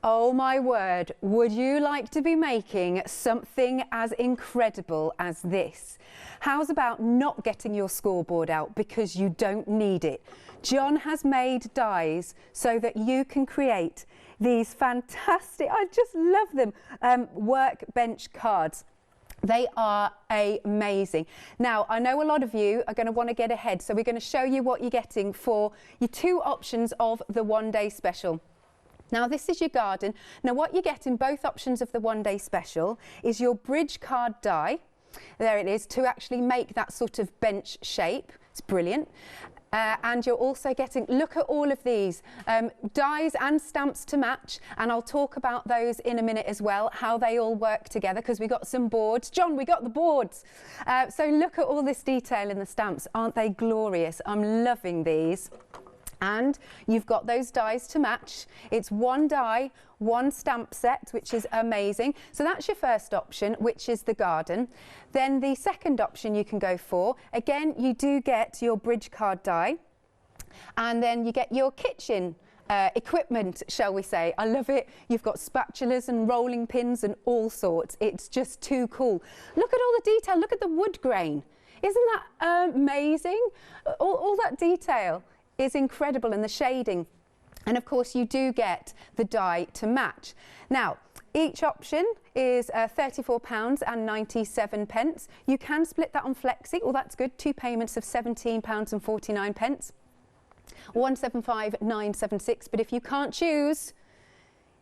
Oh my word, would you like to be making something as incredible as this? How's about not getting your scoreboard out because you don't need it? John has made dies so that you can create these fantastic, I just love them, workbench cards. They are amazing. Now, I know a lot of you are going to want to get ahead, so we're going to show you what you're getting for your two options of the one-day special. Now, this is your garden. Now, what you get in both options of the one-day special is your bridge card die. There it is, to actually make that sort of bench shape. It's brilliant. And you're also getting, look at all of these, dies and stamps to match, and I'll talk about those in a minute as well, how they all work together, because we got some boards. John, we got the boards. So look at all this detail in the stamps. Aren't they glorious? I'm loving these. And you've got those dies to match. It's one die, one stamp set, which is amazing. So that's your first option, which is the garden. Then the second option you can go for, again, you do get your bridge card die, and then you get your kitchen equipment, shall we say. I love it. You've got spatulas and rolling pins and all sorts. It's just too cool. Look at all the detail. Look at the wood grain. Isn't that amazing? All that detail is incredible, and the shading, and of course you do get the die to match. Now, each option is £34.97. You can split that on Flexi. Oh, that's good. Two payments of £17.49, 175,976. But if you can't choose,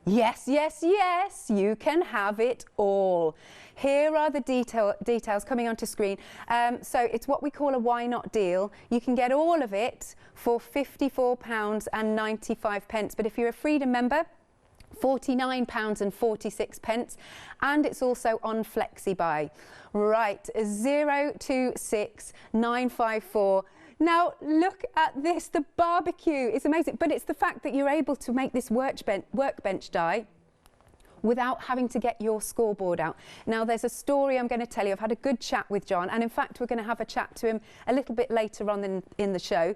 yes, yes, yes, you can have it all. Here are the details coming onto screen. So it's what we call a why not deal. You can get all of it for £54.95. But if you're a Freedom member, £49.46, and it's also on Flexi Buy. Right, 026954. Now look at this, the barbecue is amazing, but it's the fact that you're able to make this workbench die without having to get your scoreboard out. Now there's a story I'm going to tell you. I've had a good chat with John, and in fact we're going to have a chat to him a little bit later on in the show.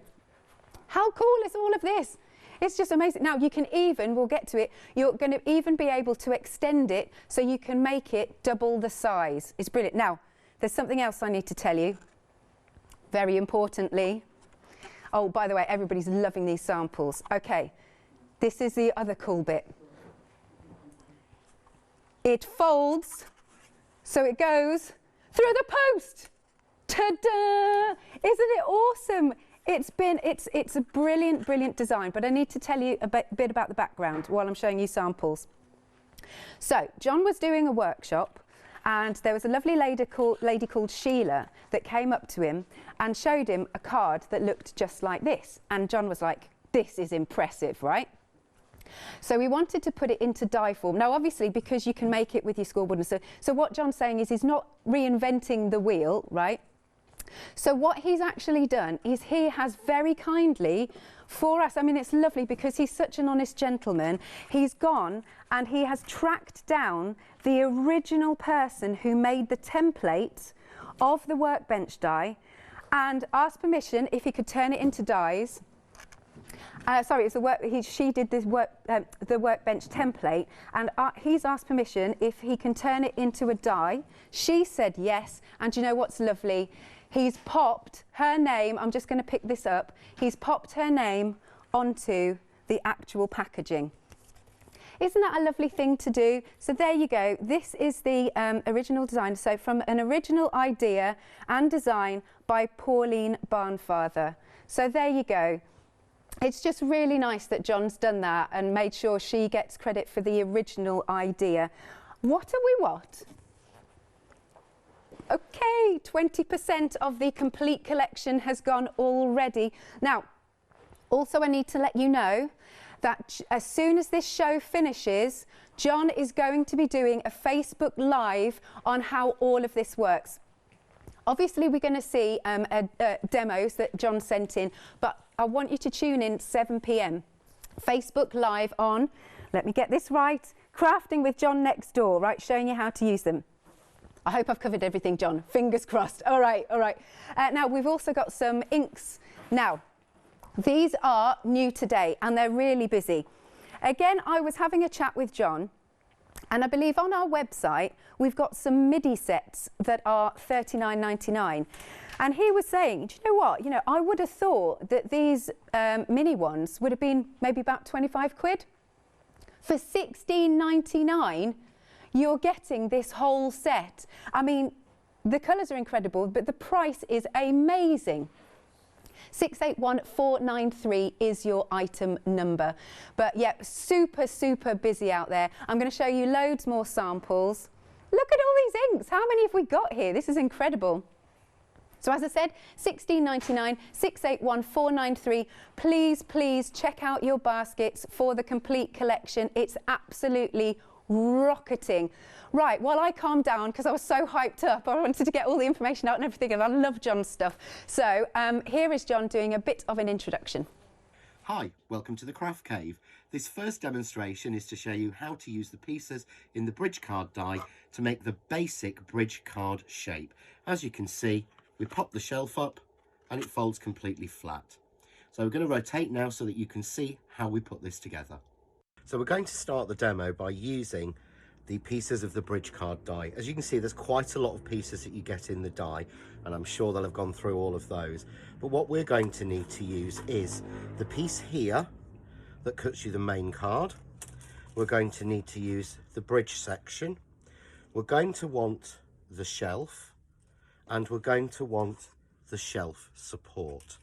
How cool is all of this? It's just amazing. Now you can even, we'll get to it, you're going to even be able to extend it so you can make it double the size. It's brilliant. Now there's something else I need to tell you. Very importantly, oh, by the way, everybody's loving these samples. Okay, this is the other cool bit. It folds, so it goes through the post. Ta-da! Isn't it awesome? It's a brilliant, brilliant design, but I need to tell you a bit about the background while I'm showing you samples. So, John was doing a workshop, and there was a lovely lady called Sheila that came up to him and showed him a card that looked just like this. And John was like, this is impressive, right? So we wanted to put it into die form. Now, obviously, because you can make it with your scoreboard. And so what John's saying is he's not reinventing the wheel, right? So what he's actually done is he has very kindly for us, I mean, it's lovely because he's such an honest gentleman. He's gone and he has tracked down the original person who made the template of the workbench die and asked permission if he could turn it into dies. Sorry, it's she did this the workbench template, and he's asked permission if he can turn it into a die. She said yes, and you know what's lovely? He's popped her name, I'm just going to pick this up, he's popped her name onto the actual packaging. Isn't that a lovely thing to do? So there you go, this is the original design, so from an original idea and design by Pauline Barnfather. So there you go. It's just really nice that John's done that and made sure she gets credit for the original idea. What are we what? Okay, 20% of the complete collection has gone already. Now, also I need to let you know that as soon as this show finishes, John is going to be doing a Facebook Live on how all of this works. Obviously, we're going to see demos that John sent in, but I want you to tune in 7 p.m. Facebook Live on, let me get this right, Crafting with John Next Door, right, showing you how to use them. I hope I've covered everything, John. Fingers crossed. All right, all right. Now, we've also got some inks. Now, these are new today, and they're really busy. Again, I was having a chat with John, and I believe on our website we've got some MIDI sets that are $39.99. And he was saying, do you know what? You know, I would have thought that these mini ones would have been maybe about 25 quid. For $16.99, you're getting this whole set. I mean, the colours are incredible, but the price is amazing. 681493 is your item number. But yeah, super, super busy out there. I'm going to show you loads more samples. Look at all these inks. How many have we got here? This is incredible. So as I said, $16.99, 681493. Please, please check out your baskets for the complete collection. It's absolutely rocketing. Right, while I calmed down because I was so hyped up, I wanted to get all the information out and everything, and I love John's stuff. So here is John doing a bit of an introduction. Hi, welcome to the Craft Cave. This first demonstration is to show you how to use the pieces in the bridge card die to make the basic bridge card shape. As you can see, we pop the shelf up and it folds completely flat. So we're going to rotate now so that you can see how we put this together. So we're going to start the demo by using the pieces of the bridge card die. As you can see, there's quite a lot of pieces that you get in the die, and I'm sure they'll have gone through all of those. But what we're going to need to use is the piece here that cuts you the main card. We're going to need to use the bridge section. We're going to want the shelf, and we're going to want the shelf support.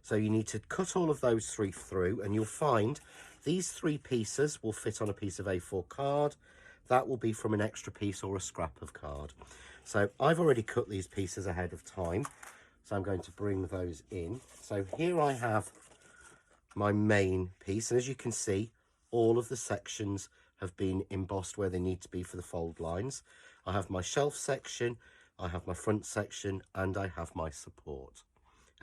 So you need to cut all of those three through, and you'll find these three pieces will fit on a piece of A4 card. That will be from an extra piece or a scrap of card. So I've already cut these pieces ahead of time, so I'm going to bring those in. So here I have my main piece, and as you can see, all of the sections have been embossed where they need to be for the fold lines. I have my shelf section, I have my front section, and I have my support.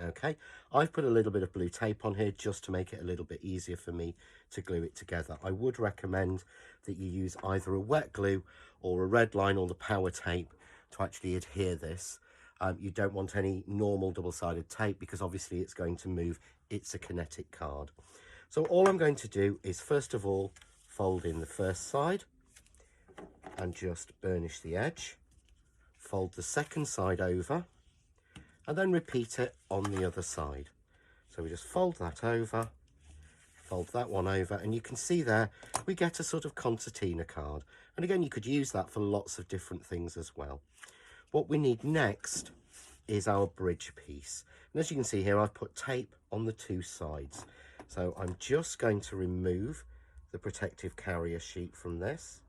Okay, I've put a little bit of blue tape on here just to make it a little bit easier for me to glue it together. I would recommend that you use either a wet glue or a red line or the power tape to actually adhere this. You don't want any normal double-sided tape because obviously it's going to move. It's a kinetic card. So all I'm going to do is first of all fold in the first side and just burnish the edge. Fold the second side over, and then repeat it on the other side. So we just fold that over, fold that one over, and you can see there we get a sort of concertina card. And again, you could use that for lots of different things as well. What we need next is our bridge piece. And as you can see here, I've put tape on the two sides. So I'm just going to remove the protective carrier sheet from this,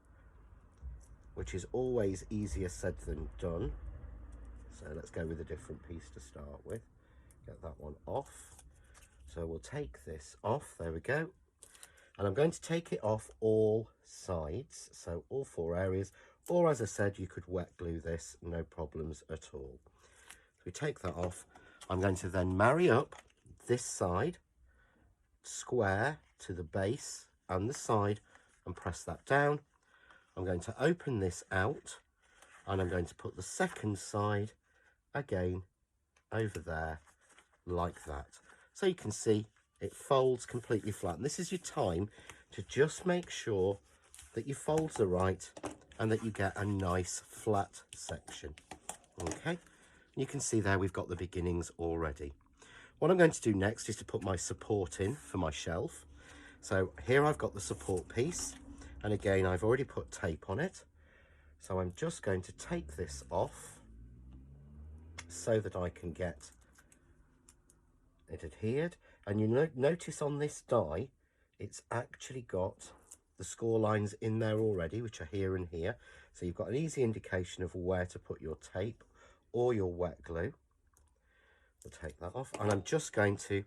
which is always easier said than done. So let's go with a different piece to start with. Get that one off. So we'll take this off. There we go. And I'm going to take it off all sides. So all four areas. Or as I said, you could wet glue this, no problems at all. So we take that off. I'm going to then marry up this side square to the base and the side and press that down. I'm going to open this out and I'm going to put the second side again over there like that. So you can see it folds completely flat. And this is your time to just make sure that your folds are right and that you get a nice flat section. Okay, you can see there we've got the beginnings already. What I'm going to do next is to put my support in for my shelf. So here I've got the support piece, and again I've already put tape on it. So I'm just going to take this off so that I can get it adhered. And you notice on this die it's actually got the score lines in there already, which are here and here, so you've got an easy indication of where to put your tape or your wet glue. We'll take that off, and I'm just going to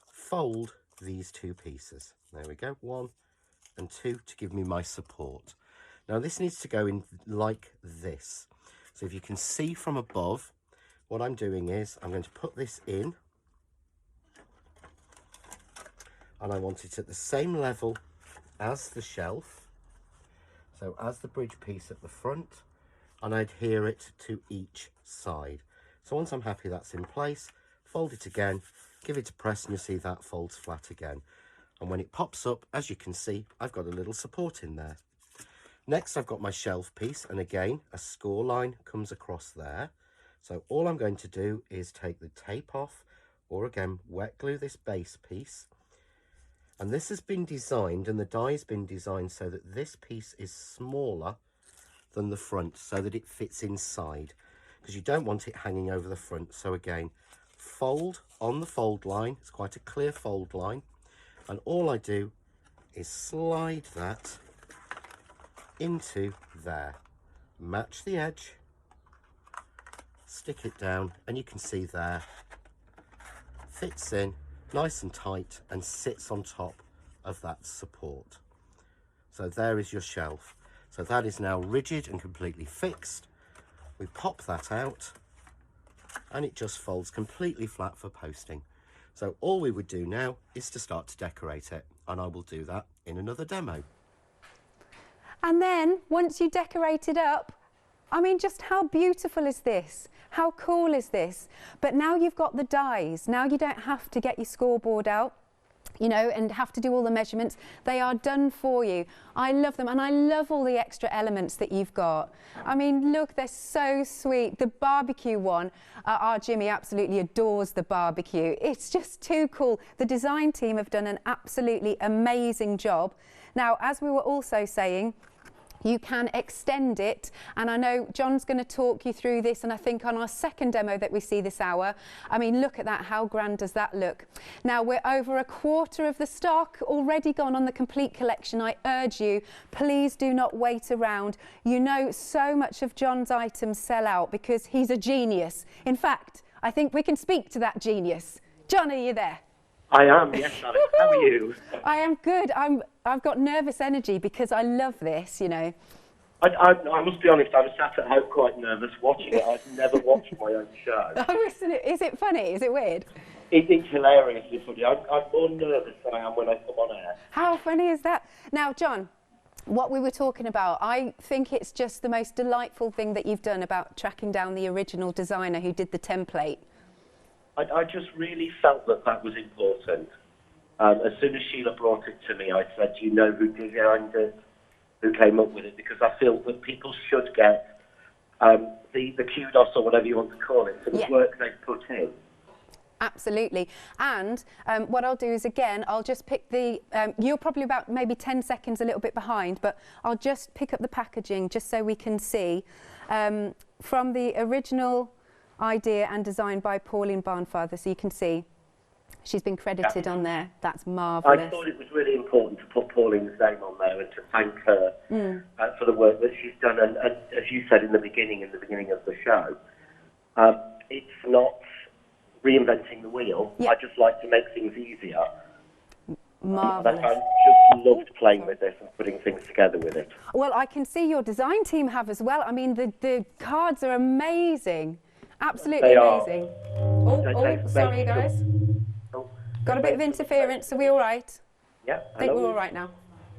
fold these two pieces. There we go, 1 and 2 to give me my support. Now this needs to go in like this. So if you can see from above, what I'm doing is I'm going to put this in, and I want it at the same level as the shelf, so as the bridge piece at the front, and I adhere it to each side. So once I'm happy that's in place, fold it again, give it a press, and you'll see that folds flat again. And when it pops up, as you can see, I've got a little support in there. Next, I've got my shelf piece, and again, a score line comes across there. So all I'm going to do is take the tape off, or again, wet glue this base piece. And this has been designed, and the die has been designed so that this piece is smaller than the front, so that it fits inside, because you don't want it hanging over the front. So again, fold on the fold line. It's quite a clear fold line. And all I do is slide that into there, match the edge, stick it down, and you can see there, fits in nice and tight and sits on top of that support. So there is your shelf. So that is now rigid and completely fixed. We pop that out and it just folds completely flat for posting. So all we would do now is to start to decorate it, and I will do that in another demo. And then once you decorate it up, I mean, just how beautiful is this? How cool is this? But now you've got the dies. Now you don't have to get your scoreboard out, you know, and have to do all the measurements. They are done for you. I love them, and I love all the extra elements that you've got. I mean, look, they're so sweet. The barbecue one, our Jimmy absolutely adores the barbecue. It's just too cool. The design team have done an absolutely amazing job. Now, as we were also saying, you can extend it, and I know John's going to talk you through this, and I think on our second demo that we see this hour, I mean, look at that, how grand does that look? Now, we're over a quarter of the stock already gone on the complete collection. I urge you, please do not wait around. You know, so much of John's items sell out because he's a genius. In fact, I think we can speak to that genius. John, are you there? I am, yes, Alex. How are you? I am good. I've got nervous energy because I love this, you know. I must be honest, I was sat at home quite nervous watching it. I've never watched my own show. Oh, is it funny? Is it weird? It's hilariously funny. I'm more nervous than I am when I come on air. How funny is that? Now, John, what we were talking about, I think it's just the most delightful thing that you've done about tracking down the original designer who did the template. I just really felt that was important. As soon as Sheila brought it to me, I said, do you know who designed it, who came up with it? Because I feel that people should get the kudos, or whatever you want to call it, for the work they've put in. Absolutely. And what I'll do is, again, I'll just pick the, you're probably about maybe 10 seconds a little bit behind, but I'll just pick up the packaging just so we can see. From the original idea and designed by Pauline Barnfather, so you can see she's been credited on there. That's marvellous. I thought it was really important to put Pauline's name on there and to thank her for the work that she's done. And as you said in the beginning of the show, it's not reinventing the wheel. I just like to make things easier. Marvellous. I just loved playing with this and putting things together with it. Well, I can see your design team have as well. I mean, the cards are amazing. Absolutely amazing. Sorry, guys. Got a bit of interference. Are we all right? Yeah. I think we're all right now.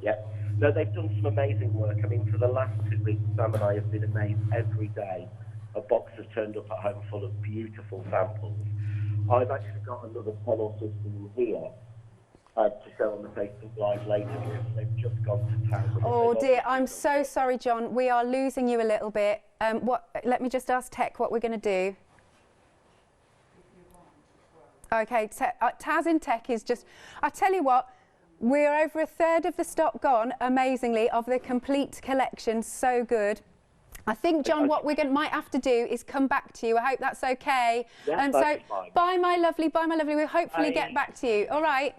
Yeah. No, they've done some amazing work. I mean, for the last 2 weeks, Sam and I have been amazed every day. A box has turned up at home full of beautiful samples. I've actually got another 10 or 15 here to show on the Facebook Live later, because they've just gone to town. Oh dear, I'm so sorry, John. We are losing you a little bit. Let me just ask Tech what we're going to do. Okay, Taz in Tech is just, I tell you what, we're over a third of the stock gone, amazingly, of the complete collection. So good. I think, John, what we might have to do is come back to you. I hope that's okay. Yeah, that's fine. Bye, my lovely. Bye, my lovely. We'll hopefully get back to you. All right.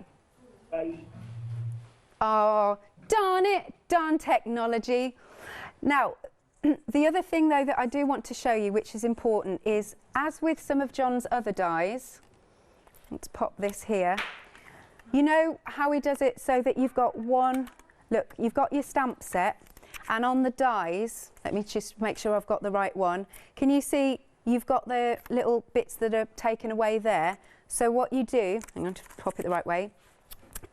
Bye. Oh, darn it. Darn technology. Now, the other thing, though, that I do want to show you, which is important, is as with some of John's other dies, let's pop this here. You know how he does it so that you've got one, look, you've got your stamp set, and on the dies, let me just make sure I've got the right one. Can you see you've got the little bits that are taken away there? So what you do, hang on to pop it the right way,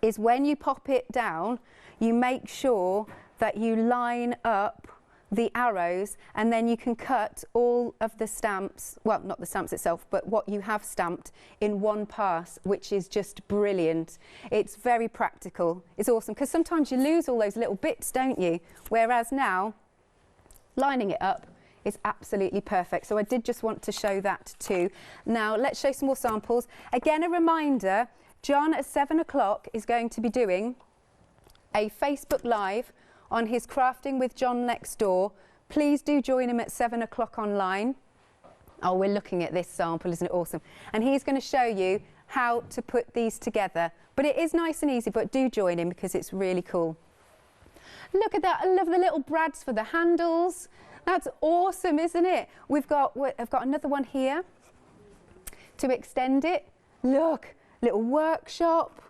is when you pop it down, you make sure that you line up the arrows, and then you can cut all of the stamps, well, not the stamps itself, but what you have stamped in one pass, which is just brilliant. It's very practical. It's awesome, because sometimes you lose all those little bits, don't you? Whereas now, lining it up is absolutely perfect. So I did just want to show that too. Now let's show some more samples. Again, a reminder, John at 7 o'clock is going to be doing a Facebook Live on his Crafting with John next door. Please do join him at 7 o'clock online. Oh, we're looking at this sample, isn't it awesome? And he's going to show you how to put these together. But it is nice and easy, but do join him because it's really cool. Look at that, I love the little brads for the handles. That's awesome, isn't it? I've got another one here to extend it. Look, little workshop.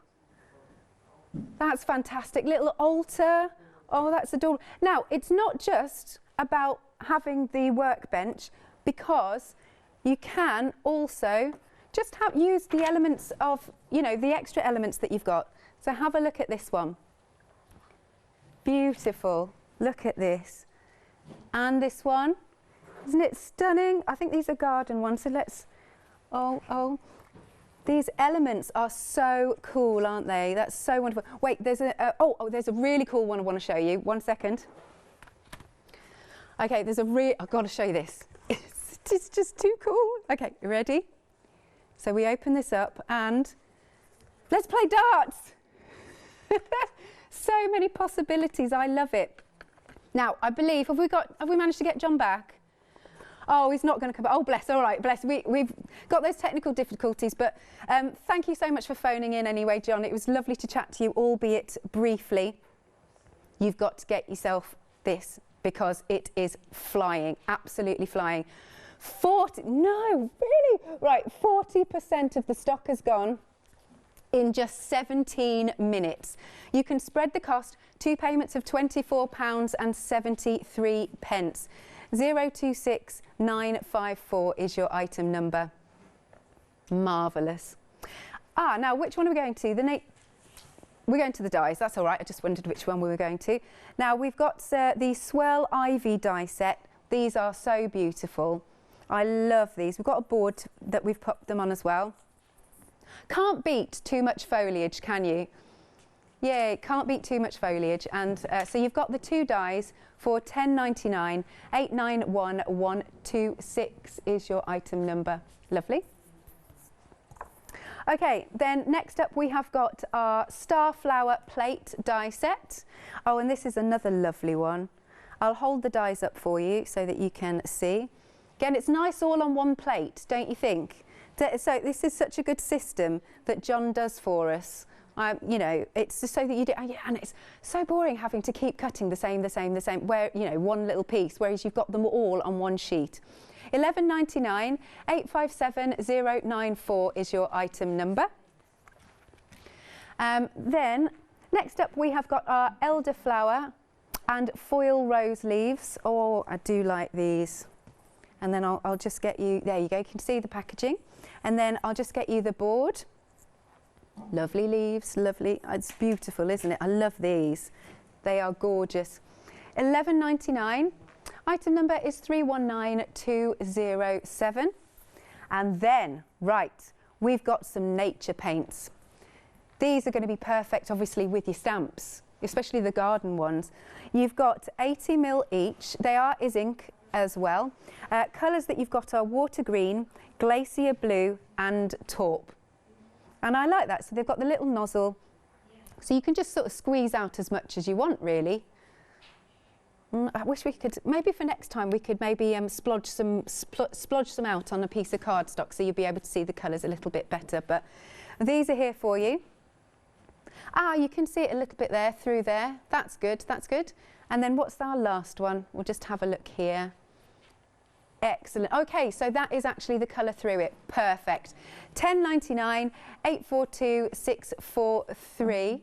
That's fantastic. Little altar. Oh, that's adorable. Now, it's not just about having the workbench, because you can also just use the elements of, you know, the extra elements that you've got. So have a look at this one. Beautiful. Look at this. And this one. Isn't it stunning? I think these are garden ones, so let's... Oh. These elements are so cool, aren't they? That's so wonderful. Wait, there's there's a really cool one I want to show you. 1 second. Okay, I've got to show you this. It's just too cool. Okay, you ready? So we open this up and let's play darts. So many possibilities. I love it. Now, I believe, have we managed to get John back? Oh, he's not going to come back. Oh, bless. All right, bless. We've got those technical difficulties, but thank you so much for phoning in anyway, John. It was lovely to chat to you, albeit briefly. You've got to get yourself this because it is flying, absolutely flying. 40, no, really? Right, 40% of the stock has gone in just 17 minutes. You can spread the cost, 2 payments of £24.73. 026954 is your item number. Marvellous. Now which one are we going to? We're going to the dies, that's all right. I just wondered which one we were going to. Now we've got the Swirl Ivy die set. These are so beautiful. I love these. We've got a board that we've put them on as well. Can't beat too much foliage, can you? Yeah, can't beat too much foliage. And so you've got the 2 dies for £10.99. 891126 is your item number. Lovely. Okay, then next up we have got our Starflower plate die set. Oh, and this is another lovely one. I'll hold the dies up for you so that you can see. Again, it's nice all on one plate, don't you think? So this is such a good system that John does for us. You know, it's just so that you do, and it's so boring having to keep cutting the same, where, you know, one little piece, whereas you've got them all on one sheet. £11.99, 857094 is your item number. Then, next up we have got our elderflower and foil rose leaves. Oh, I do like these. And then I'll just get you, there you go, you can see the packaging. And then I'll just get you the board. Lovely leaves, lovely. It's beautiful, isn't it? I love these. They are gorgeous. £11.99. Item number is 319207. And then, right, we've got some nature paints. These are going to be perfect, obviously, with your stamps, especially the garden ones. You've got 80ml each. They are ink as well. Colours that you've got are water green, glacier blue and taupe. And I like that. So they've got the little nozzle. So you can just sort of squeeze out as much as you want, really. I wish we could, maybe for next time, we could maybe splodge some out on a piece of cardstock so you'll be able to see the colours a little bit better. But these are here for you. You can see it a little bit there, through there. That's good, that's good. And then what's our last one? We'll just have a look here. Excellent. Okay, so that is actually the colour through it. Perfect. £10.99, 842643.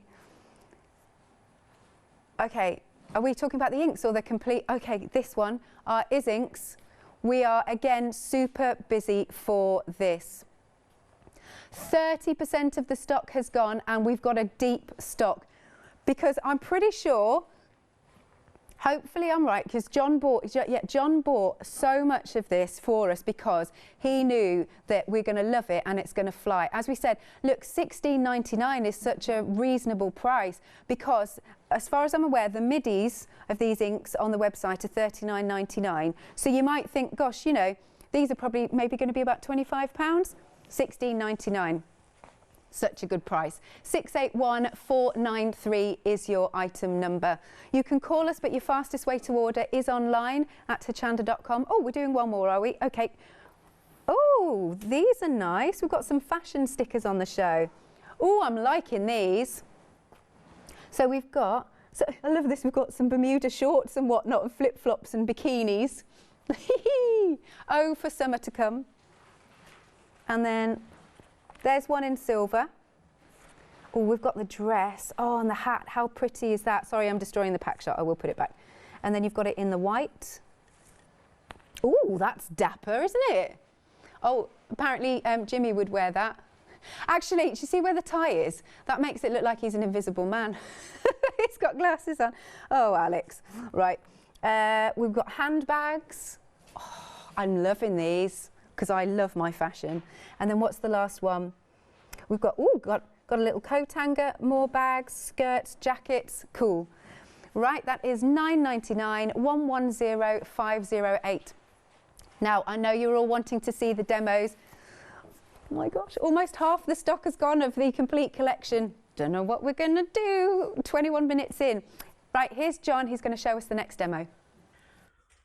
Okay, are we talking about the inks or the complete? Okay, this one is inks. We are again super busy for this. 30% of the stock has gone and we've got a deep stock because I'm pretty sure Hopefully I'm right, because John bought so much of this for us because he knew that we're going to love it and it's going to fly. As we said, look, £16.99 is such a reasonable price because, as far as I'm aware, the middies of these inks on the website are £39.99. So you might think, gosh, you know, these are probably maybe going to be about £25. £16.99. Such a good price. 681493 is your item number. You can call us, but your fastest way to order is online at hochanda.com. Oh, we're doing one more, are we? Okay. Oh, these are nice. We've got some fashion stickers on the show. Oh, I'm liking these. So we've got, I love this, we've got some Bermuda shorts and whatnot, and flip-flops and bikinis. Oh, for summer to come. And then there's one in silver. Oh, we've got the dress. Oh, and the hat. How pretty is that? Sorry, I'm destroying the pack shot. I will put it back. And then you've got it in the white. Oh, that's dapper, isn't it? Oh, apparently Jimmy would wear that. Actually, do you see where the tie is? That makes it look like he's an invisible man. He's got glasses on. Oh, Alex. Right. We've got handbags. Oh, I'm loving these, because I love my fashion. And then what's the last one? We've got, got a little coat hanger, more bags, skirts, jackets. Cool. Right, that is £9.99, 110508. Now, I know you're all wanting to see the demos. Oh my gosh, almost half the stock has gone of the complete collection. Don't know what we're going to do. 21 minutes in. Right, here's John. He's going to show us the next demo.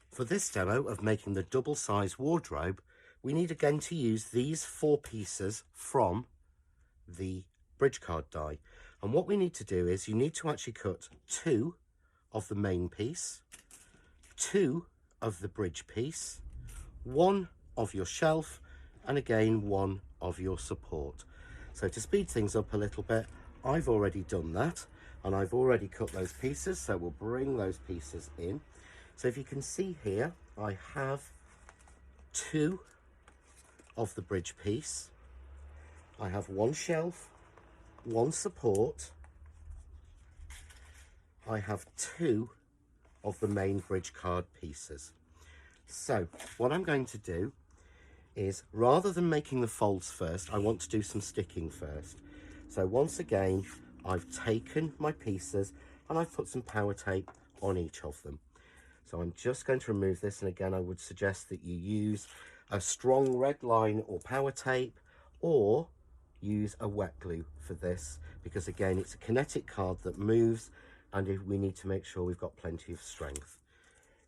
For this demo of making the double-size wardrobe, we need again to use these 4 pieces from the bridge card die. And what we need to do is you need to actually cut 2 of the main piece, 2 of the bridge piece, 1 of your shelf, and again 1 of your support. So to speed things up a little bit, I've already done that and I've already cut those pieces, so we'll bring those pieces in. So if you can see here, I have 2 of the bridge piece, I have 1 shelf, 1 support, I have 2 of the main bridge card pieces. So what I'm going to do is, rather than making the folds first, I want to do some sticking first. So once again, I've taken my pieces and I've put some power tape on each of them. So I'm just going to remove this, and again I would suggest that you use a strong red line or power tape, or use a wet glue for this, because again it's a kinetic card that moves and we need to make sure we've got plenty of strength.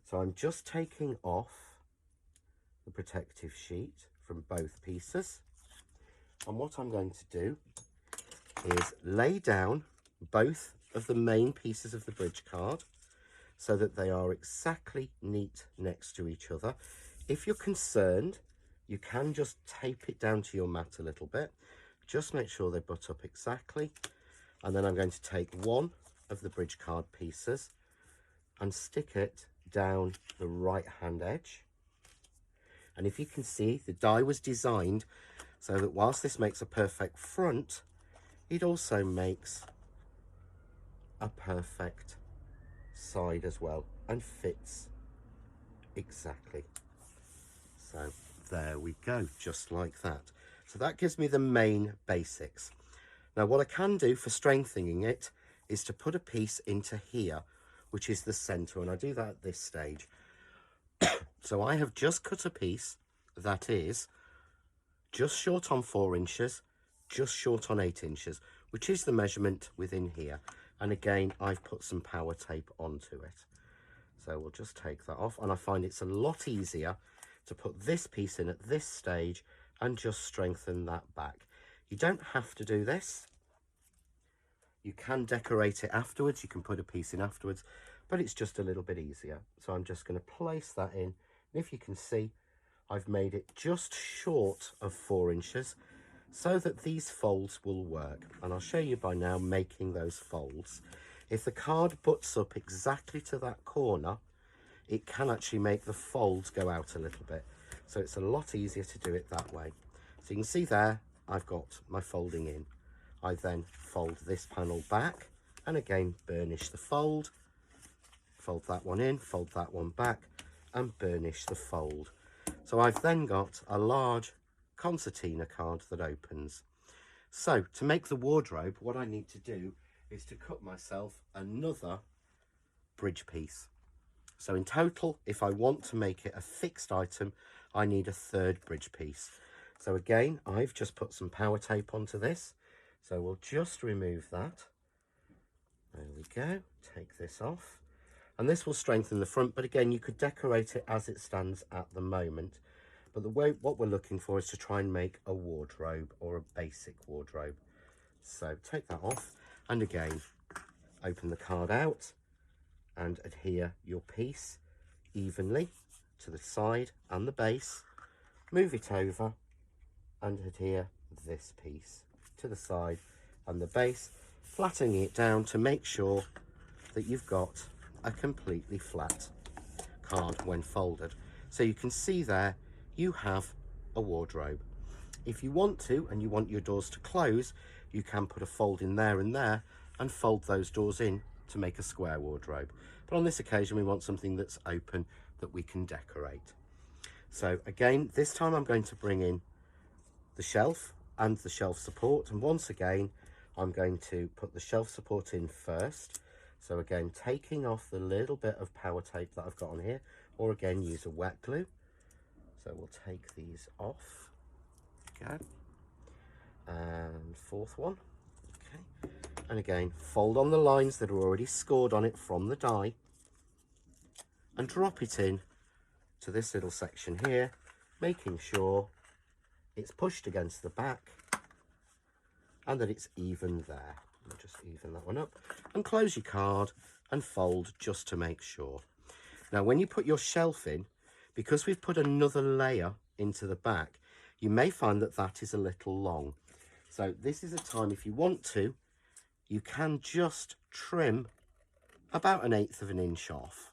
So I'm just taking off the protective sheet from both pieces, and what I'm going to do is lay down both of the main pieces of the bridge card so that they are exactly neat next to each other. If you're concerned, you can just tape it down to your mat a little bit. Just make sure they butt up exactly. And then I'm going to take 1 of the bridge card pieces and stick it down the right hand edge. And if you can see, the die was designed so that whilst this makes a perfect front, it also makes a perfect side as well, and fits exactly. So there we go, just like that. So that gives me the main basics. Now what I can do for strengthening it is to put a piece into here, which is the center, and I do that at this stage. So I have just cut a piece that is just short on 4 inches, just short on 8 inches, which is the measurement within here. And again, I've put some power tape onto it. So we'll just take that off, and I find it's a lot easier to put this piece in at this stage and just strengthen that back. You don't have to do this. You can decorate it afterwards, you can put a piece in afterwards, but it's just a little bit easier. So I'm just going to place that in, and if you can see, I've made it just short of 4 inches so that these folds will work. And I'll show you by now making those folds. If the card butts up exactly to that corner, it can actually make the folds go out a little bit. So it's a lot easier to do it that way. So you can see there, I've got my folding in. I then fold this panel back and again burnish the fold fold that one in, fold that one back, and burnish the fold. So I've then got a large concertina card that opens. So to make the wardrobe, what I need to do is to cut myself another bridge piece. So in total, if I want to make it a fixed item, I need a third bridge piece. So again, I've just put some power tape onto this. So we'll just remove that. There we go. Take this off. And this will strengthen the front, but again, you could decorate it as it stands at the moment. But what we're looking for is to try and make a wardrobe or a basic wardrobe. So take that off, and again, open the card out and adhere your piece evenly to the side and the base. Move it over and adhere this piece to the side and the base, flattening it down to make sure that you've got a completely flat card when folded. So you can see there you have a wardrobe. If you want to, and you want your doors to close, you can put a fold in there and fold those doors in to make a square wardrobe. But on this occasion, we want something that's open that we can decorate. So again, this time I'm going to bring in the shelf and the shelf support. And once again, I'm going to put the shelf support in first. So again, taking off the little bit of power tape that I've got on here, or again, use a wet glue. So we'll take these off. Okay. And fourth one. Okay. And again, fold on the lines that are already scored on it from the die and drop it in to this little section here, making sure it's pushed against the back and that it's even there. I'll just even that one up and close your card and fold just to make sure. Now, when you put your shelf in, because we've put another layer into the back, you may find that that is a little long. So this is a time, if you want to, you can just trim about 1/8 of an inch off,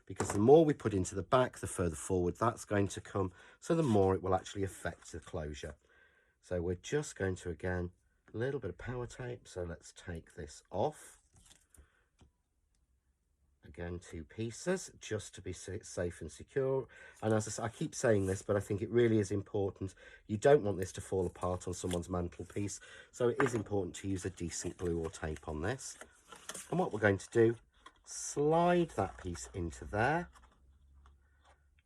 because the more we put into the back, the further forward that's going to come, so the more it will actually affect the closure. So we're just going to, again, a little bit of power tape. So let's take this off. Again, 2 pieces, just to be safe and secure. And as I keep saying this, but I think it really is important. You don't want this to fall apart on someone's mantelpiece, so it is important to use a decent glue or tape on this. And what we're going to do, slide that piece into there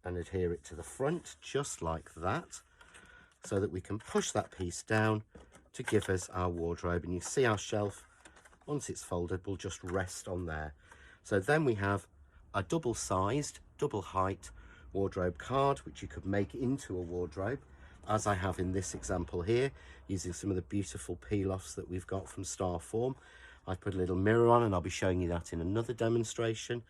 and adhere it to the front, just like that, so that we can push that piece down to give us our wardrobe. And you see our shelf, once it's folded, will just rest on there. So then we have a double-sized, double-height wardrobe card, which you could make into a wardrobe, as I have in this example here, using some of the beautiful peel-offs that we've got from Starform. I've put a little mirror on, and I'll be showing you that in another demonstration.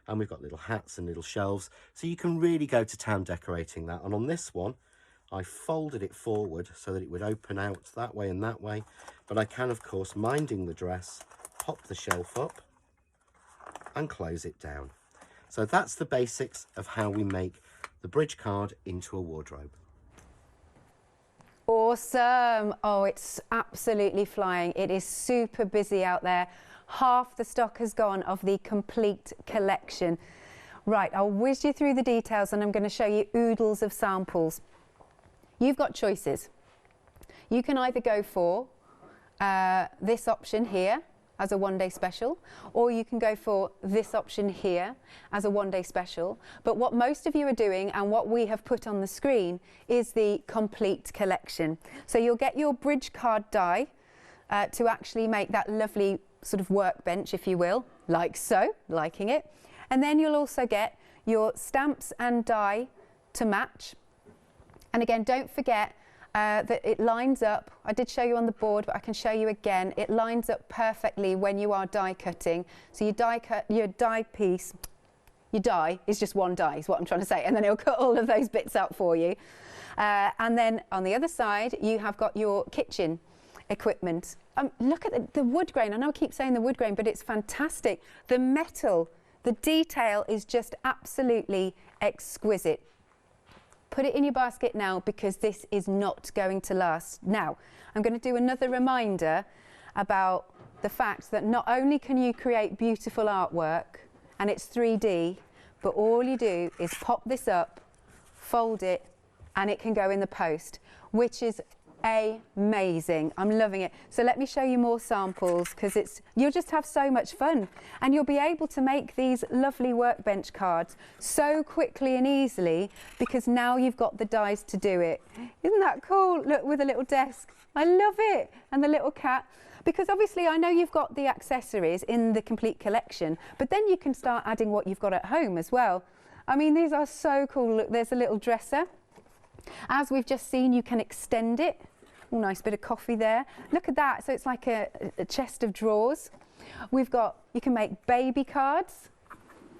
And we've got little hats and little shelves, so you can really go to town decorating that. And on this one, I folded it forward so that it would open out that way and that way. But I can, of course, minding the dress, pop the shelf up and close it down. So that's the basics of how we make the bridge card into a wardrobe. Awesome. Oh, it's absolutely flying. It is super busy out there. Half the stock has gone of the complete collection. Right, I'll whiz you through the details and I'm going to show you oodles of samples. You've got choices. You can either go for this option here as a one-day special, or you can go for this option here as a one-day special. But what most of you are doing, and what we have put on the screen, is the complete collection. So you'll get your bridge card die to actually make that lovely sort of workbench, if you will, like so, liking it. And then you'll also get your stamps and die to match. And again, don't forget that it lines up. I did show you on the board, but I can show you again. It lines up perfectly when you are die cutting. So you die cut your die piece. Your die is just one die, is what I'm trying to say, and then it'll cut all of those bits out for you. And then on the other side, you have got your kitchen equipment. Look at the wood grain. I know I keep saying the wood grain, but it's fantastic. The metal, the detail is just absolutely exquisite. Put it in your basket now, because this is not going to last. Now, I'm going to do another reminder about the fact that not only can you create beautiful artwork and it's 3D, but all you do is pop this up, fold it, and it can go in the post, which is amazing. I'm loving it. So let me show you more samples, because you'll just have so much fun, and you'll be able to make these lovely workbench cards so quickly and easily because now you've got the dies to do it. Isn't that cool? Look, with a little desk. I love it. And the little cat. Because obviously I know you've got the accessories in the complete collection, but then you can start adding what you've got at home as well. I mean, these are so cool. Look, there's a little dresser. As we've just seen, you can extend it. Oh, nice bit of coffee there. Look at that. So it's like a chest of drawers. We've got, you can make baby cards,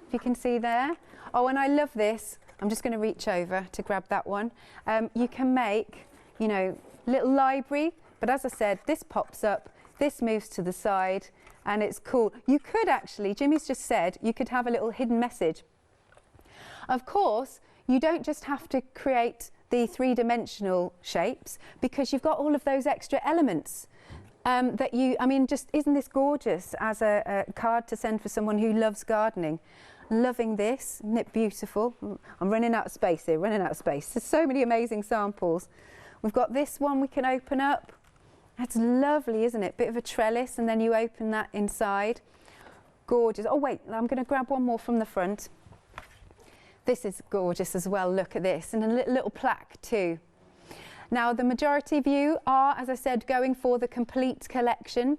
if you can see there. Oh, and I love this. I'm just going to reach over to grab that one. You can make, you know, little library, but as I said, this pops up, this moves to the side, and it's cool. You could actually, Jimmy's just said, you could have a little hidden message. Of course, you don't just have to create the three-dimensional shapes, because you've got all of those extra elements that you, I mean, just isn't this gorgeous as a card to send for someone who loves gardening? Loving this, isn't it beautiful? I'm running out of space here, running out of space. There's so many amazing samples. We've got this one we can open up. That's lovely, isn't it? Bit of a trellis, and then you open that inside. Gorgeous. Oh wait, I'm going to grab one more from the front. This is gorgeous as well, look at this, and a little plaque too. Now the majority of you are, as I said, going for the complete collection.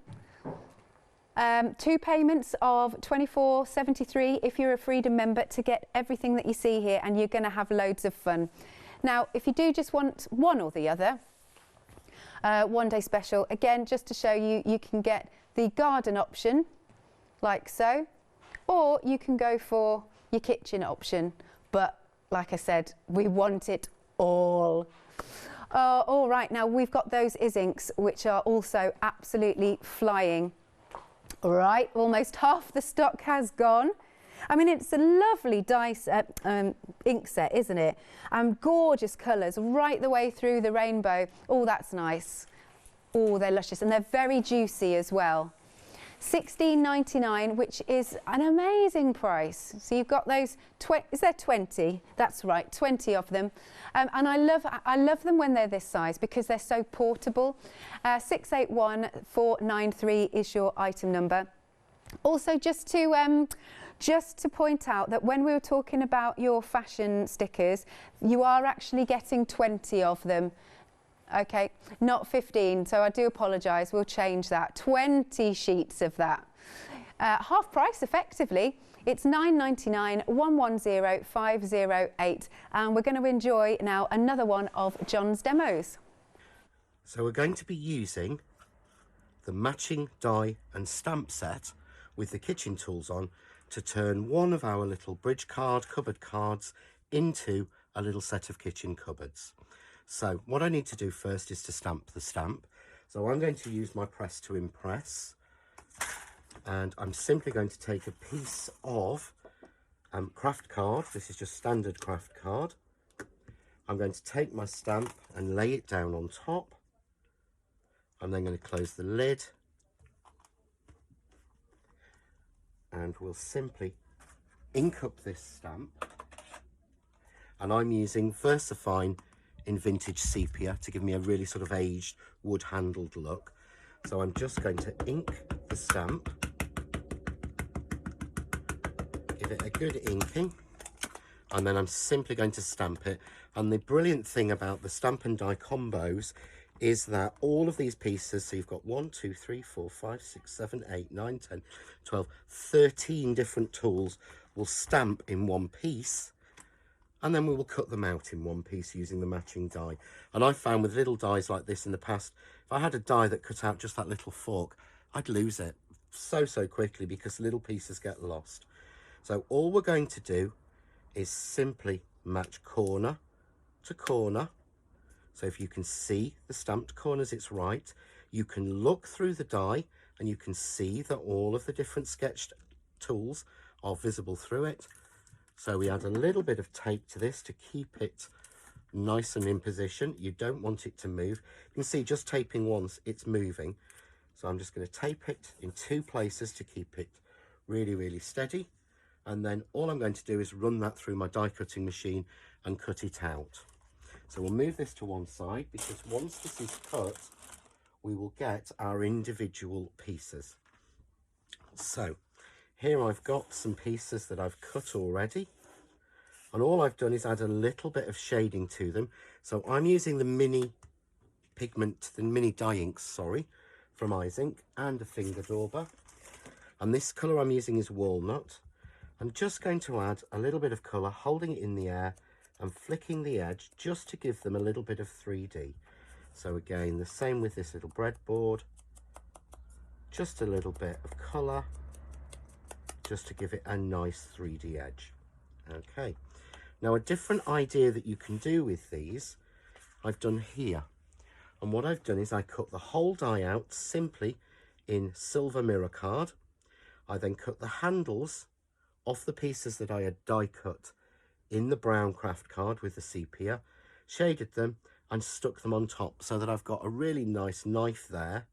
2 payments of £24.73 if you're a Freedom member to get everything that you see here, and you're going to have loads of fun. Now if you do just want one or the other, one day special, again just to show you, you can get the garden option like so, or you can go for your kitchen option. But like I said, we want it all. All right, now we've got those Inks, which are also absolutely flying. All right, almost half the stock has gone. I mean, it's a lovely ink set, isn't it? Gorgeous colours right the way through the rainbow. Oh, that's nice. Oh, they're luscious, and they're very juicy as well. £16.99, which is an amazing price. So you've got those, is there 20? That's right, 20 of them. And I love them when they're this size because they're so portable. 681493 is your item number. Also, just to point out that when we were talking about your fashion stickers, you are actually getting 20 of them. Okay, not 15, so I do apologise, we'll change that. 20 sheets of that. Half price effectively. It's £9.99, 110508, and we're going to enjoy now another one of John's demos. So we're going to be using the matching die and stamp set with the kitchen tools on to turn one of our little bridge card cupboard cards into a little set of kitchen cupboards. So what I need to do first is to stamp the stamp. So I'm going to use my press to impress, and I'm simply going to take a piece of craft card. This is just standard craft card. I'm going to take my stamp and lay it down on top. I'm then going to close the lid, and we'll simply ink up this stamp. And I'm using VersaFine in vintage sepia to give me a really sort of aged wood handled look. So I'm just going to ink the stamp, give it a good inking, and then I'm simply going to stamp it. And the brilliant thing about the stamp and die combos is that all of these pieces, so you've got 1, 2, 3, 4, 5, 6, 7, 8, 9, 10, 12, 13 different tools will stamp in one piece, and then we will cut them out in one piece using the matching die. And I've found with little dies like this in the past, if I had a die that cut out just that little fork, I'd lose it so quickly because little pieces get lost. So all we're going to do is simply match corner to corner. So if you can see the stamped corners, it's right. You can look through the die and you can see that all of the different sketched tools are visible through it. So we add a little bit of tape to this to keep it nice and in position. You don't want it to move. You can see just taping once, it's moving. So I'm just going to tape it in 2 places to keep it really steady. and then all I'm going to do is run that through my die cutting machine and cut it out. So we'll move this to one side, because once this is cut, we will get our individual pieces. So here I've got some pieces that I've cut already, and all I've done is add a little bit of shading to them. So I'm using the mini dye inks, sorry, from Izink, and a finger dauber. And this colour I'm using is walnut. I'm just going to add a little bit of colour, holding it in the air and flicking the edge just to give them a little bit of 3D. So again, the same with this little breadboard. Just a little bit of colour, just to give it a nice 3D edge. Okay, now a different idea that you can do with these, I've done here. And what I've done is I cut the whole die out simply in silver mirror card. I then cut the handles off the pieces that I had die cut in the brown craft card with the sepia, shaded them and stuck them on top, so that I've got a really nice knife there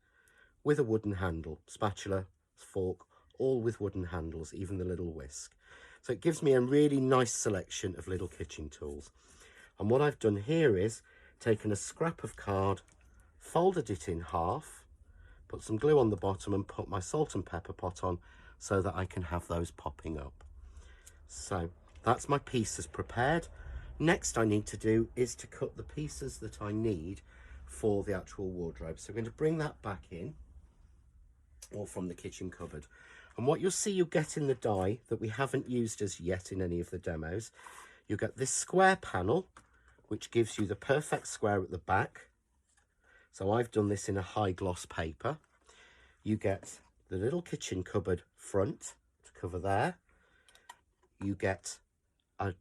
with a wooden handle, spatula, fork, all with wooden handles, even the little whisk. So it gives me a really nice selection of little kitchen tools. And what I've done here is taken a scrap of card, folded it in half, put some glue on the bottom and put my salt and pepper pot on, so that I can have those popping up. So that's my pieces prepared. Next I need to do is to cut the pieces that I need for the actual wardrobe. So I'm going to bring that back in, or from the kitchen cupboard. And what you'll see you get in the die that we haven't used as yet in any of the demos, you get this square panel, which gives you the perfect square at the back. So I've done this in a high gloss paper. You get the little kitchen cupboard front to cover there. You get a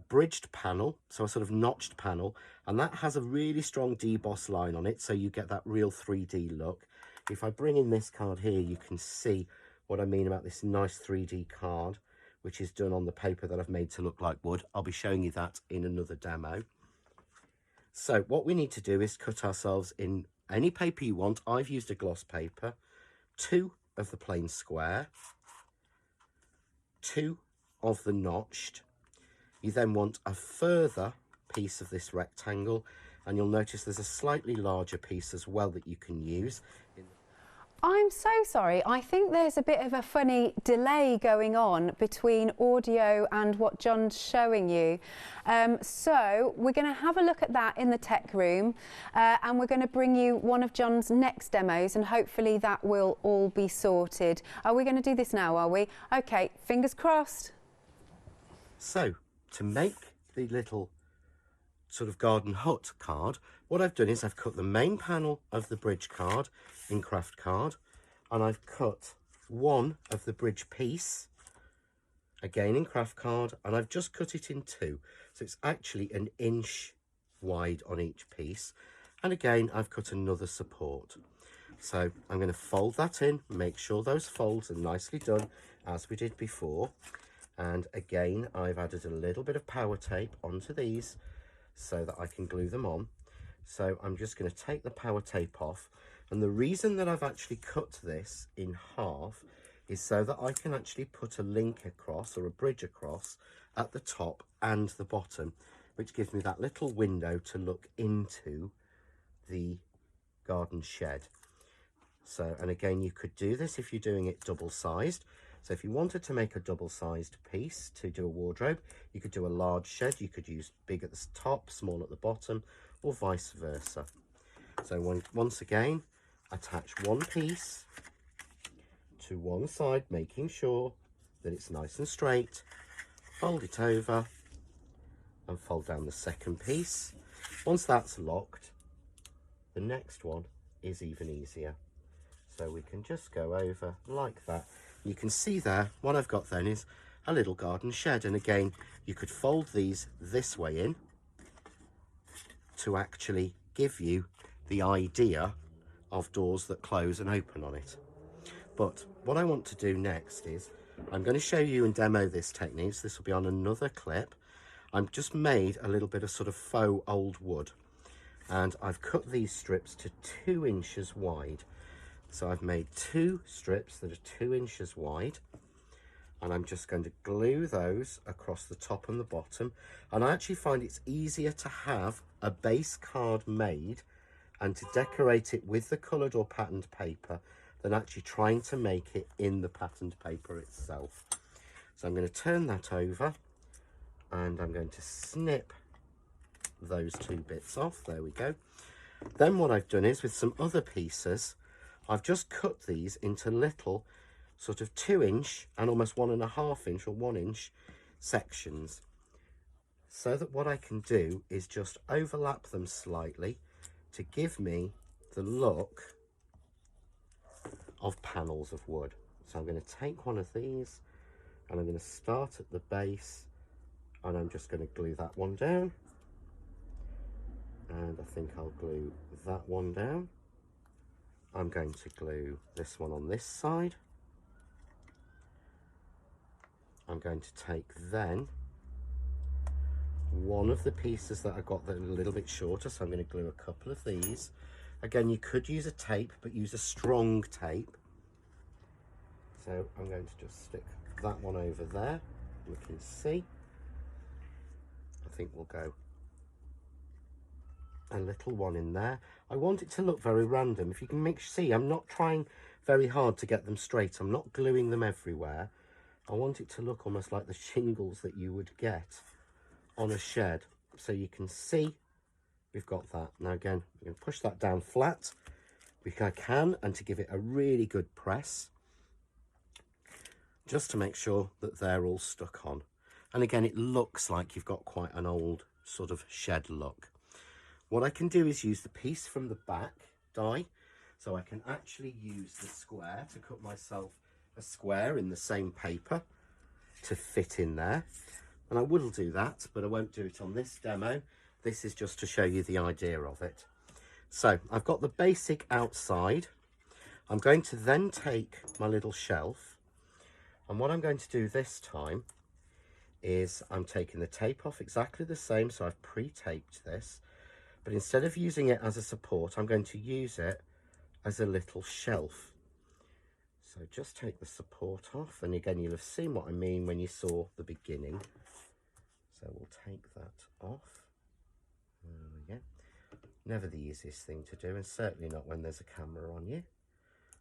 bridged panel, so a sort of notched panel, and that has a really strong deboss line on it, so you get that real 3D look. If I bring in this card here, you can see what I mean about this nice 3D card, which is done on the paper that I've made to look like wood. I'll be showing you that in another demo. So what we need to do is cut ourselves in any paper you want. I've used a gloss paper, 2 of the plain square, 2 of the notched. You then want a further piece of this rectangle, and you'll notice there's a slightly larger piece as well that you can use. I'm so sorry. I think there's a bit of a funny delay going on between audio and what John's showing you. So we're going to have a look at that in the tech room, and we're going to bring you one of John's next demos, and hopefully that will all be sorted. Are we going to do this now, are we? Okay, fingers crossed. So to make the little sort of garden hut card, what I've done is I've cut the main panel of the bridge card in craft card, and I've cut one of the bridge piece again in craft card, and I've just cut it in 2, so it's actually an inch wide on each piece. And again I've cut another support, so I'm going to fold that in, make sure those folds are nicely done as we did before. And again I've added a little bit of power tape onto these so that I can glue them on. So I'm just going to take the power tape off, and the reason that I've actually cut this in half is so that I can actually put a link across, or a bridge across, at the top and the bottom, which gives me that little window to look into the garden shed. So, and again, you could do this if you're doing it double-sized. So if you wanted to make a double-sized piece to do a wardrobe, you could do a large shed. You could use big at the top, small at the bottom, or vice versa. So once again, attach one piece to one side, making sure that it's nice and straight. Fold it over and fold down the second piece. Once that's locked, the next one is even easier. So we can just go over like that. You can see there, what I've got then is a little garden shed. And again, you could fold these this way in to actually give you the idea of doors that close and open on it. But what I want to do next is I'm going to show you and demo this technique. So this will be on another clip. I've just made a little bit of sort of faux old wood, and I've cut these strips to 2 inches wide. So I've made 2 strips that are 2 inches wide, And I'm just going to glue those across the top and the bottom. And I actually find it's easier to have a base card made and to decorate it with the coloured or patterned paper than actually trying to make it in the patterned paper itself. So I'm going to turn that over and I'm going to snip those two bits off. There we go. Then what I've done is with some other pieces, I've just cut these into little sort of 2-inch and almost 1.5 inch or 1 inch sections, so that what I can do is just overlap them slightly to give me the look of panels of wood. So I'm going to take one of these and I'm going to start at the base and I'm just going to glue that one down, and I think I'll glue that one down. I'm going to glue this one on this side. I'm going to take then one of the pieces that I got that are a little bit shorter, so I'm going to glue a couple of these. Again, you could use a tape, but use a strong tape. So I'm going to just stick that one over there. We can see. I think we'll go a little one in there. I want it to look very random. If you can see, I'm not trying very hard to get them straight. I'm not gluing them everywhere. I want it to look almost like the shingles that you would get on a shed. So you can see we've got that. Now again, we're going to push that down flat if I can, and to give it a really good press, just to make sure that they're all stuck on. And again, it looks like you've got quite an old sort of shed look. What I can do is use the piece from the back die, so I can actually use the square to cut myself a square in the same paper to fit in there. And I will do that, but I won't do it on this demo. This is just to show you the idea of it. So I've got the basic outside. I'm going to then take my little shelf, and what I'm going to do this time is I'm taking the tape off exactly the same, so I've pre-taped this, but instead of using it as a support, I'm going to use it as a little shelf. So just take the support off, and again, you'll have seen what I mean when you saw the beginning. So we'll take that off. There we go. Never the easiest thing to do, and certainly not when there's a camera on you.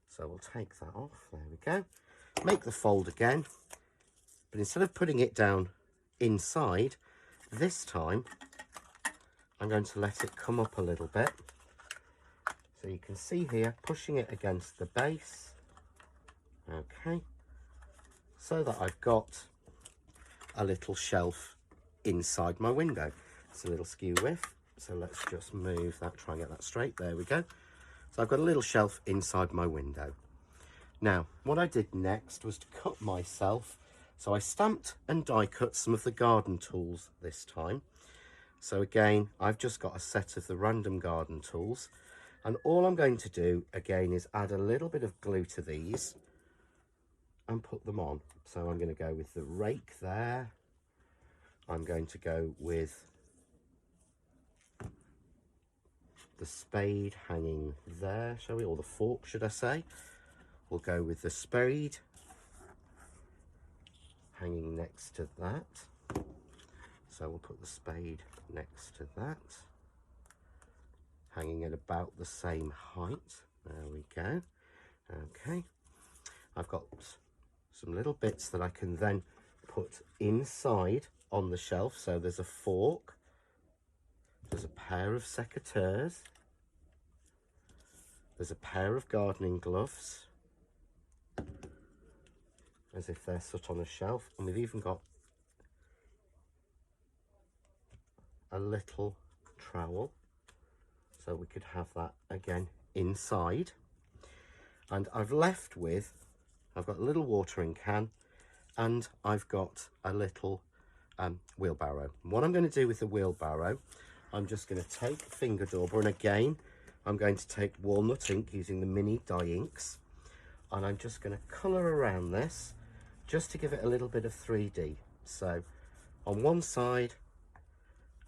So we'll take that off. There we go. Make the fold again, but instead of putting it down inside, this time I'm going to let it come up a little bit. So you can see here, pushing it against the base. Okay, so that I've got a little shelf inside my window. It's a little skew width, so let's just move that, try and get that straight. There we go. So I've got a little shelf inside my window. Now, what I did next was to cut myself. So I stamped and die cut some of the garden tools this time. So again, I've just got a set of the random garden tools. And all I'm going to do, again, is add a little bit of glue to these and put them on. So I'm going to go with the rake there. I'm going to go with the spade hanging there, shall we? Or the fork, should I say. We'll go with the spade hanging next to that. So we'll put the spade next to that, hanging at about the same height. There we go. Okay. I've got some little bits that I can then put inside on the shelf. So there's a fork, there's a pair of secateurs, there's a pair of gardening gloves, as if they're set on a shelf, and we've even got a little trowel, so we could have that again inside. And I've left with, I've got a little watering can, and I've got a little wheelbarrow. And what I'm going to do with the wheelbarrow, I'm just going to take finger dauber, and again I'm going to take walnut ink using the mini dye inks, and I'm just going to colour around this just to give it a little bit of 3D. So on one side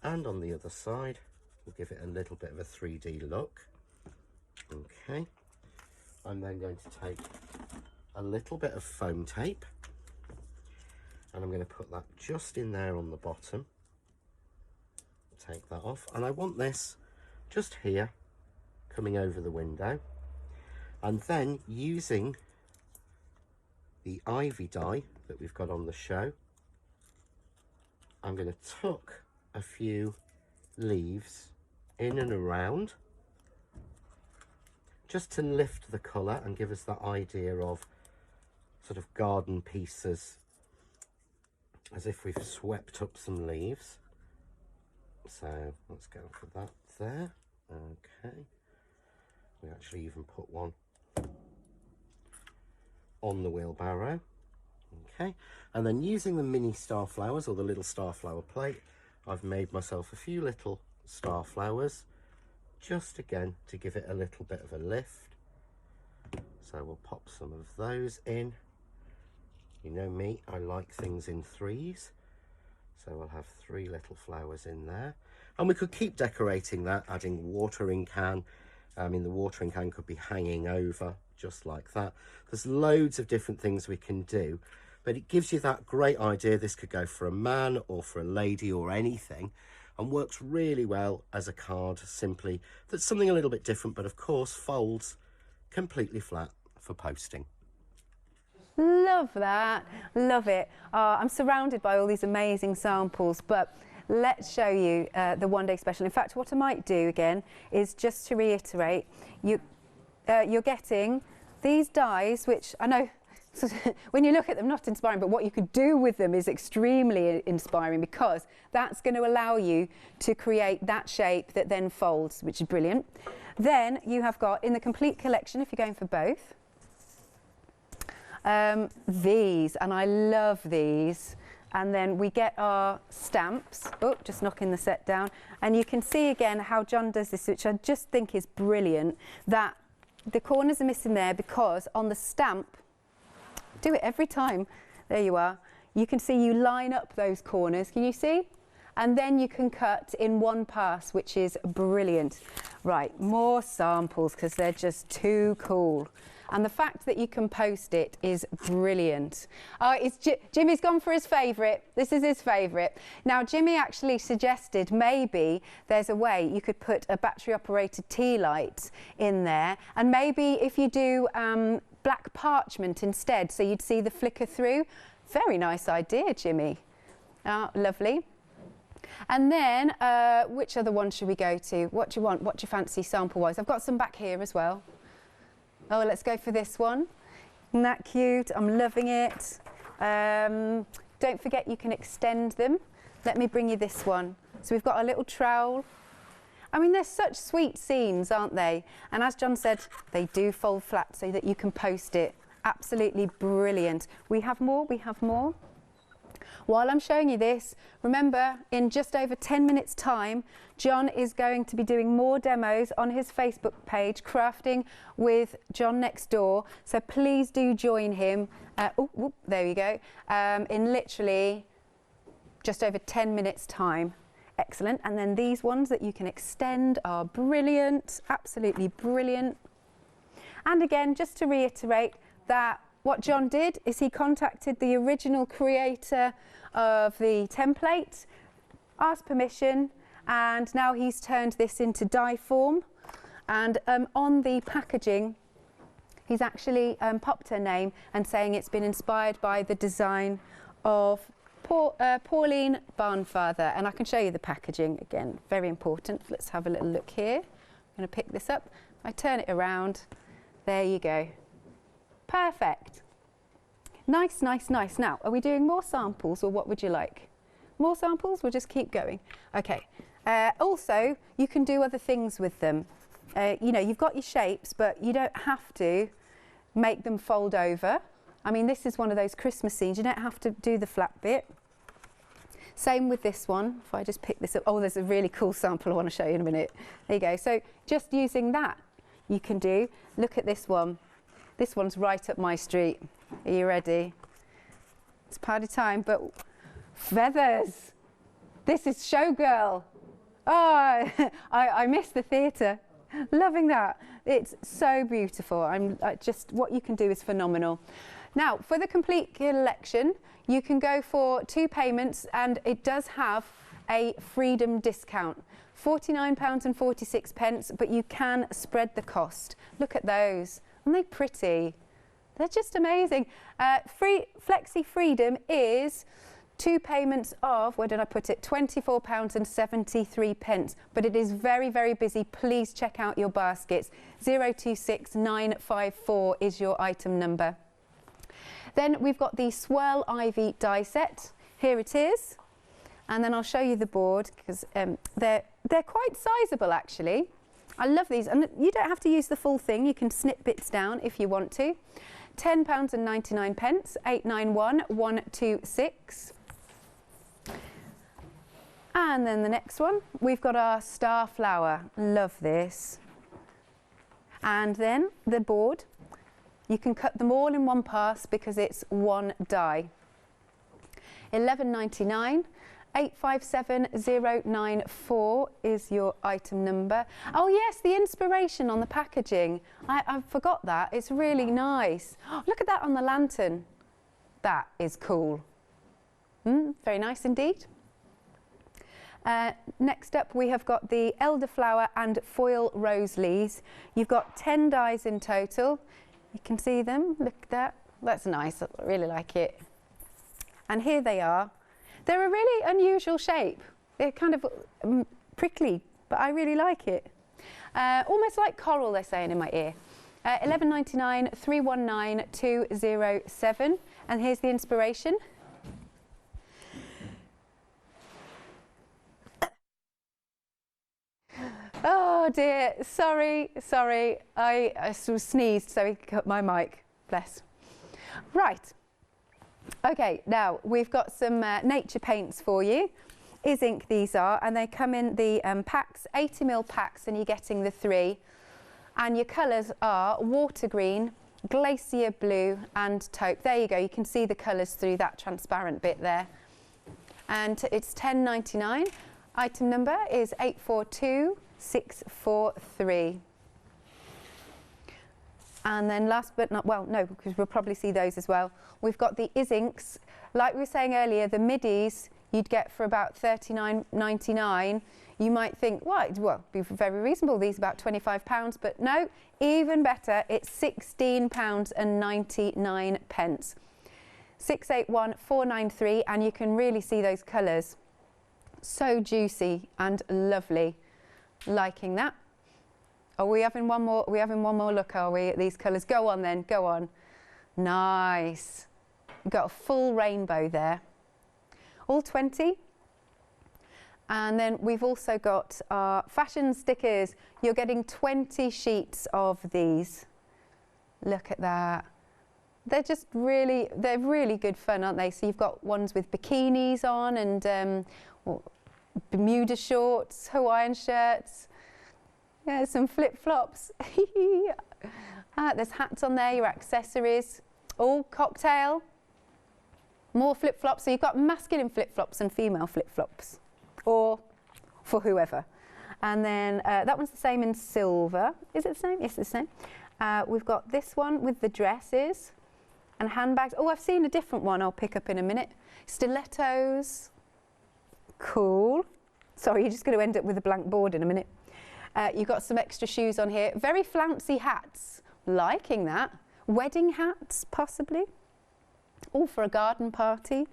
and on the other side, we'll give it a little bit of a 3D look. Okay, I'm then going to take a little bit of foam tape, And I'm going to put that just in there on the bottom. Take that off. And I want this just here, coming over the window. And then using the ivy die that we've got on the show, I'm going to tuck a few leaves in and around, just to lift the colour and give us that idea of sort of garden pieces, as if we've swept up some leaves. So let's go for that there. Okay, we actually even put one on the wheelbarrow. Okay, and then using the mini star flowers, or the little star flower plate, I've made myself a few little star flowers, just again to give it a little bit of a lift. So we'll pop some of those in. You know me, I like things in threes, so we'll have 3 little flowers in there. And we could keep decorating that, adding watering can. The watering can could be hanging over just like that. There's loads of different things we can do, but it gives you that great idea. This could go for a man or for a lady or anything, and works really well as a card, simply. That's something a little bit different, but of course folds completely flat for posting. Love that, love it. I'm surrounded by all these amazing samples, but let's show you the one day special. In fact, what I might do again is just to reiterate, you're getting these dies, which I know when you look at them, not inspiring, but what you could do with them is extremely inspiring, because that's going to allow you to create that shape that then folds, which is brilliant. Then you have got, in the complete collection, if you're going for both, these, and I love these. And then we get our stamps. Oh, just knocking the set down. And you can see again how John does this, which I just think is brilliant, that the corners are missing there because on the stamp, do it every time. There you are. You can see you line up those corners. Can you see? And then you can cut in one pass, which is brilliant. Right, more samples because they're just too cool. And the fact that you can post it is brilliant. Jimmy's gone for his favourite. This is his favourite. Now, Jimmy actually suggested maybe there's a way you could put a battery-operated tea light in there. And maybe if you do black parchment instead, so you'd see the flicker through. Very nice idea, Jimmy. Lovely. And then, which other one should we go to? What do you want? What do you fancy sample-wise? I've got some back here as well. Oh, let's go for this one. Isn't that cute? I'm loving it. Don't forget you can extend them. Let me bring you this one. So we've got a little trowel. I mean, they're such sweet scenes, aren't they? And as John said, they do fold flat so that you can post it. Absolutely brilliant. We have more, we have more. While I'm showing you this, remember, in just over 10 minutes' time, John is going to be doing more demos on his Facebook page, Crafting with John Next Door. So please do join him. There you go. In literally just over 10 minutes' time. Excellent. And then these ones that you can extend are brilliant, absolutely brilliant. And again, just to reiterate that what John did is he contacted the original creator of the template, asked permission, and now he's turned this into die form. And on the packaging, he's actually popped her name and saying it's been inspired by the design of Pauline Barnfather. And I can show you the packaging again, very important. Let's have a little look here. I'm going to pick this up. I turn it around. There you go. Perfect. Nice, nice, nice. Now, are we doing more samples or what would you like? More samples? We'll just keep going. Okay. Also, you can do other things with them. You know, you've got your shapes, but you don't have to make them fold over. I mean, this is one of those Christmas scenes. You don't have to do the flat bit. Same with this one. If I just pick this up. Oh, there's a really cool sample I want to show you in a minute. There you go. So just using that, you can do. Look at this one. This one's right up my street. Are you ready? It's party time, but feathers. This is Showgirl. Oh, I miss the theatre. Loving that. It's so beautiful. Just what you can do is phenomenal. Now, for the complete collection, you can go for 2 payments, and it does have a freedom discount. £49.46, but you can spread the cost. Look at those. Aren't they pretty? They're just amazing. Flexi Freedom is 2 payments of, where did I put it, £24.73, but it is very, very busy. Please check out your baskets. 026954 is your item number. Then we've got the Swirl Ivy die set. Here it is. And then I'll show you the board, because they're quite sizable actually. I love these, and you don't have to use the full thing. You can snip bits down if you want to. £10.99, 891126. And then the next one, we've got our star flower. Love this. And then the board, you can cut them all in one pass because it's one die. £11.99. 857094 is your item number. Oh yes, the inspiration on the packaging. I forgot that. It's really nice. Oh, look at that on the lantern. That is cool. Very nice indeed. Next up we have got the elderflower and foil rose leaves. You've got 10 dies in total. You can see them. Look at that. That's nice. I really like it. And here they are. They're a really unusual shape. They're kind of prickly, but I really like it. Almost like coral, they're saying in my ear. £11.99, 319207. And here's the inspiration. Oh dear, sorry. I sort of sneezed, so he cut my mic. Bless. Right. Okay, now we've got some nature paints for you. Is Ink these are, and they come in the packs, 80ml packs, and you're getting the 3. And your colours are water green, glacier blue and taupe. There you go, you can see the colours through that transparent bit there. And it's £10.99. Item number is 842643. And then last but not, well, no, because we'll probably see those as well. We've got the Is Inks. Like we were saying earlier, the middies you'd get for about £39.99. You might think, well, be very reasonable. These are about £25, but no, even better. It's £16.99. 681493, and you can really see those colours. So juicy and lovely. Liking that. Are we having one more? Are we having one more look, are we, at these colours? Go on then, go on. Nice. You've got a full rainbow there. All 20. And then we've also got our fashion stickers. You're getting 20 sheets of these. Look at that. They're just really, they're really good fun, aren't they? So you've got ones with bikinis on and Bermuda shorts, Hawaiian shirts. Yeah, some flip-flops. There's hats on there, your accessories. All cocktail. More flip-flops. So you've got masculine flip-flops and female flip-flops. Or for whoever. And then that one's the same in silver. Is it the same? Yes, it's the same. We've got this one with the dresses and handbags. Oh, I've seen a different one I'll pick up in a minute. Stilettos. Cool. Sorry, you're just going to end up with a blank board in a minute. You've got some extra shoes on here. Very flouncy hats. Liking that. Wedding hats, possibly. All for a garden party.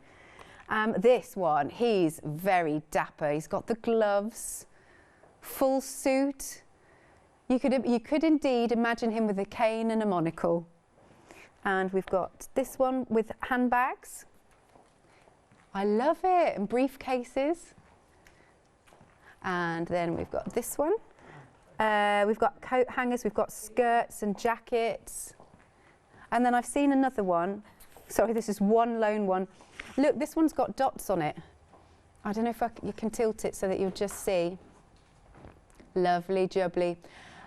This one, he's very dapper. He's got the gloves, full suit. You could indeed imagine him with a cane and a monocle. And we've got this one with handbags. I love it. And briefcases. And then we've got this one. We've got coat hangers, we've got skirts and jackets. And then I've seen another one. Sorry, this is one lone one. Look, this one's got dots on it. I don't know if you can tilt it so that you'll just see. Lovely jubbly.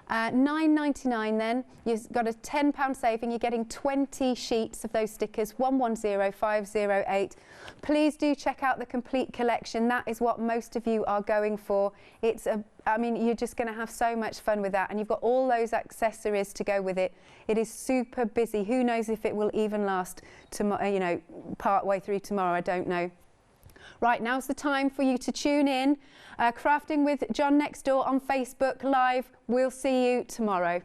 £9.99 then, you've got a £10 saving, you're getting 20 sheets of those stickers, 110508. Please do check out the complete collection. That is what most of you are going for. I mean, you're just going to have so much fun with that, and you've got all those accessories to go with it. It is super busy. Who knows if it will even last tomorrow, you know, part way through tomorrow, I don't know. Right, now's the time for you to tune in. Crafting with John Next Door on Facebook Live. We'll see you tomorrow.